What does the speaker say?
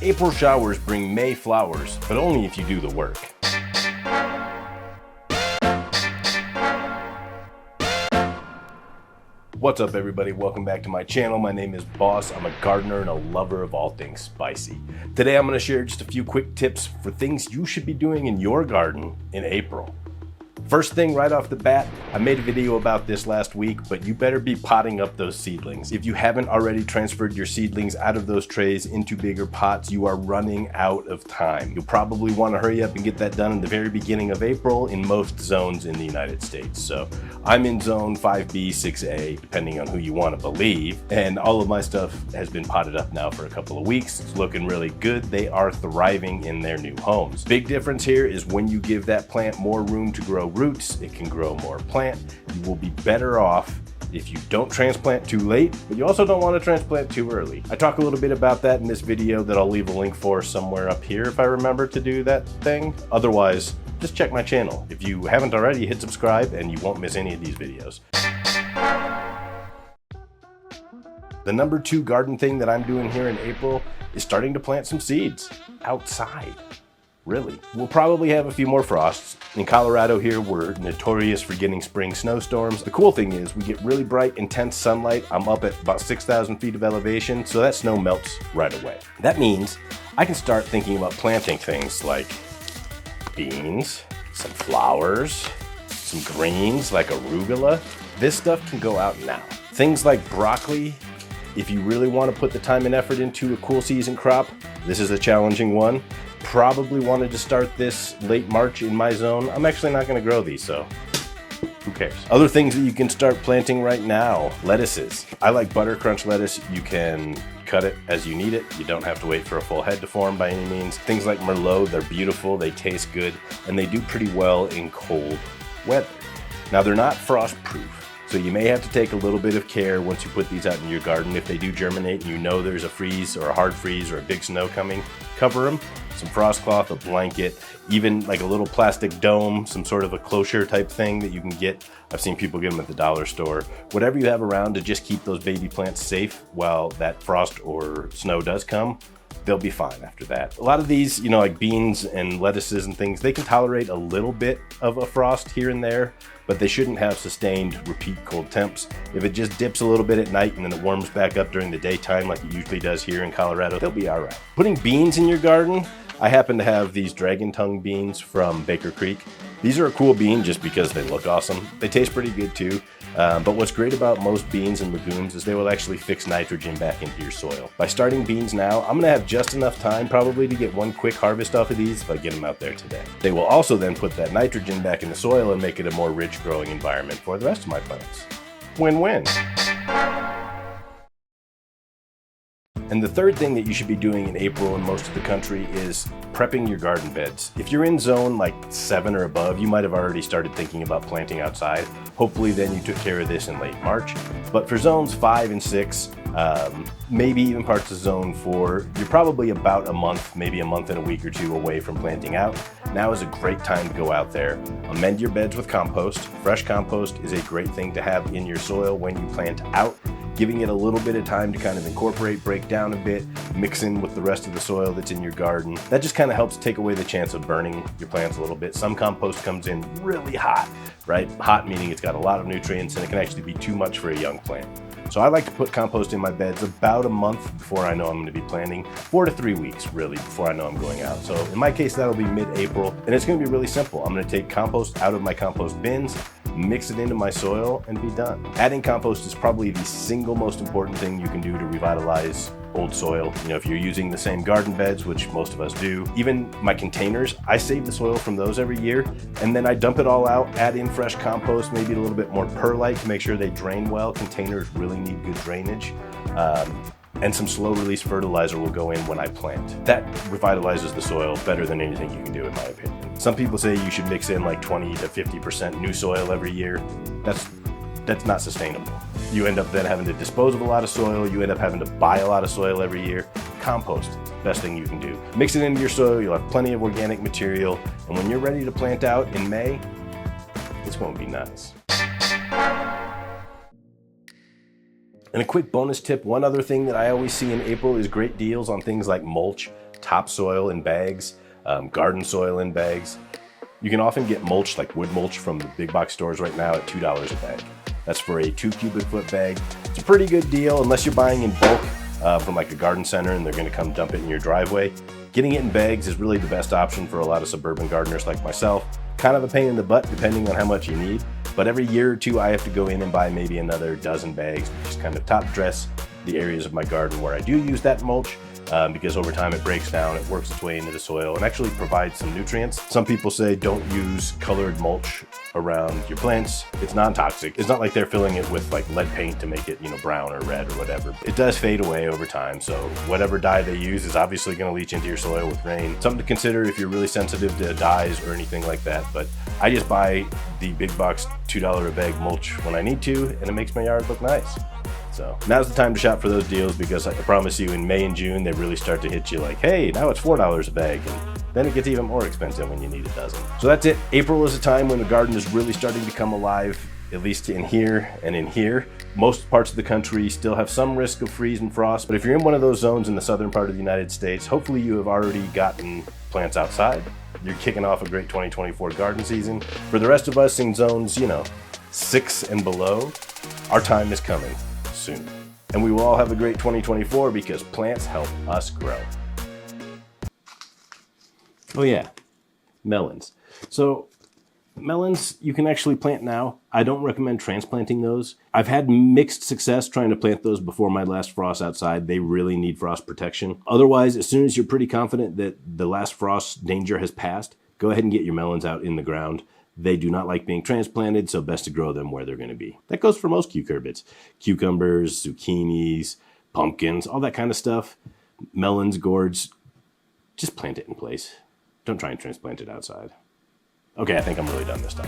April showers bring May flowers, but only if you do the work. What's up everybody, welcome back to my channel. My name is Boss. I'm a gardener and a lover of all things spicy. Today I'm going to share just a few quick tips for things you should be doing in your garden in April. First thing right off the bat, I made a video about this last week, but you better be potting up those seedlings. If you haven't already transferred your seedlings out of those trays into bigger pots, you are running out of time. You'll probably want to hurry up and get that done in the very beginning of April in most zones in the United States. So I'm in zone 5B, 6A, depending on who you want to believe, and all of my stuff has been potted up now for a couple of weeks. It's looking really good. They are thriving in their new homes. Big difference here is when you give that plant more room to grow roots, it can grow more plant. You will be better off if you don't transplant too late, but you also don't want to transplant too early. I talk a little bit about that in this video that I'll leave a link for somewhere up here if I remember to do that thing. Otherwise, just check my channel. If you haven't already, hit subscribe and you won't miss any of these videos. The number 2 garden thing that I'm doing here in April is starting to plant some seeds outside. Really. We'll probably have a few more frosts. In Colorado here, we're notorious for getting spring snowstorms. The cool thing is we get really bright, intense sunlight. I'm up at about 6,000 feet of elevation, so that snow melts right away. That means I can start thinking about planting things like beans, some flowers, some greens like arugula. This stuff can go out now. Things like broccoli, if you really want to put the time and effort into a cool season crop, this is a challenging one. Probably wanted to start this late March in my zone. I'm actually not going to grow these, so who cares? Other things that you can start planting right now, lettuces. I like butter crunch lettuce. You can cut it as you need it. You don't have to wait for a full head to form by any means. Things like Merlot, they're beautiful, they taste good, and they do pretty well in cold weather. Now they're not frost proof, so you may have to take a little bit of care once you put these out in your garden. If they do germinate and you know there's a freeze or a hard freeze or a big snow coming, cover them. Some frost cloth, a blanket, even like a little plastic dome, some sort of a closure type thing that you can get. I've seen people get them at the dollar store. Whatever you have around to just keep those baby plants safe while that frost or snow does come, they'll be fine after that. A lot of these, you know, like beans and lettuces and things, they can tolerate a little bit of a frost here and there, but they shouldn't have sustained repeat cold temps. If it just dips a little bit at night and then it warms back up during the daytime like it usually does here in Colorado, they'll be all right. Putting beans in your garden, I happen to have these dragon tongue beans from Baker Creek. These are a cool bean just because they look awesome. They taste pretty good too. But what's great about most beans and legumes is they will actually fix nitrogen back into your soil. By starting beans now, I'm gonna have just enough time probably to get one quick harvest off of these if I get them out there today. They will also then put that nitrogen back in the soil and make it a more rich growing environment for the rest of my plants. Win-win. And the third thing that you should be doing in April in most of the country is prepping your garden beds. If you're in zone like 7 or above, you might have already started thinking about planting outside. Hopefully then you took care of this in late March. But for zones 5 and 6, maybe even parts of zone 4, you're probably about a month, maybe a month and a week or 2 away from planting out. Now is a great time to go out there. Amend your beds with compost. Fresh compost is a great thing to have in your soil when you plant out. Giving it a little bit of time to kind of incorporate, break down a bit, mix in with the rest of the soil that's in your garden. That just kind of helps take away the chance of burning your plants a little bit. Some compost comes in really hot, right? Hot meaning it's got a lot of nutrients and it can actually be too much for a young plant. So I like to put compost in my beds about a month before I know I'm going to be planting, 4 to 3 weeks really before I know I'm going out. So in my case, that'll be mid-April, and it's going to be really simple. I'm going to take compost out of my compost bins, mix it into my soil, and be done. Adding compost is probably the single most important thing you can do to revitalize old soil. You know, if you're using the same garden beds, which most of us do, even my containers, I save the soil from those every year, and then I dump it all out, add in fresh compost, maybe a little bit more perlite to make sure they drain well. Containers really need good drainage. And some slow release fertilizer will go in when I plant. That revitalizes the soil better than anything you can do in my opinion. Some people say you should mix in like 20 to 50% new soil every year. That's not sustainable. You end up then having to dispose of a lot of soil. You end up having to buy a lot of soil every year. Compost, best thing you can do. Mix it into your soil, you'll have plenty of organic material, and when you're ready to plant out in May, it's going to be nice. And a quick bonus tip, one other thing that I always see in April is great deals on things like mulch, topsoil in bags, garden soil in bags. You can often get mulch, like wood mulch, from the big box stores right now at $2 a bag. That's for a 2 cubic foot bag. It's a pretty good deal unless you're buying in bulk from like a garden center and they're gonna come dump it in your driveway. Getting it in bags is really the best option for a lot of suburban gardeners like myself. Kind of a pain in the butt depending on how much you need, but every year or two I have to go in and buy maybe another dozen bags, just kind of top dress the areas of my garden where I do use that mulch. Because over time it breaks down, it works its way into the soil and actually provides some nutrients. Some people say don't use colored mulch around your plants. It's non-toxic. It's not like they're filling it with like lead paint to make it, brown or red or whatever. It does fade away over time, so whatever dye they use is obviously going to leach into your soil with rain. Something to consider if you're really sensitive to dyes or anything like that, but I just buy the big box $2 a bag mulch when I need to, and it makes my yard look nice. So now's the time to shop for those deals, because I promise you in May and June, they really start to hit you like, hey, now it's $4 a bag. And then it gets even more expensive when you need a dozen. So that's it. April is a time when the garden is really starting to come alive, at least in here and in here. Most parts of the country still have some risk of freeze and frost, but if you're in one of those zones in the southern part of the United States, hopefully you have already gotten plants outside. You're kicking off a great 2024 garden season. For the rest of us in zones, 6 and below, our time is coming soon. And we will all have a great 2024 because plants help us grow. Oh yeah, melons. So melons you can actually plant now. I don't recommend transplanting those. I've had mixed success trying to plant those before my last frost outside. They really need frost protection. Otherwise, as soon as you're pretty confident that the last frost danger has passed, go ahead and get your melons out in the ground. They do not like being transplanted, so best to grow them where they're going to be. That goes for most cucurbits. Cucumbers, zucchinis, pumpkins, all that kind of stuff. Melons, gourds, just plant it in place. Don't try and transplant it outside. Okay, I think I'm really done this time.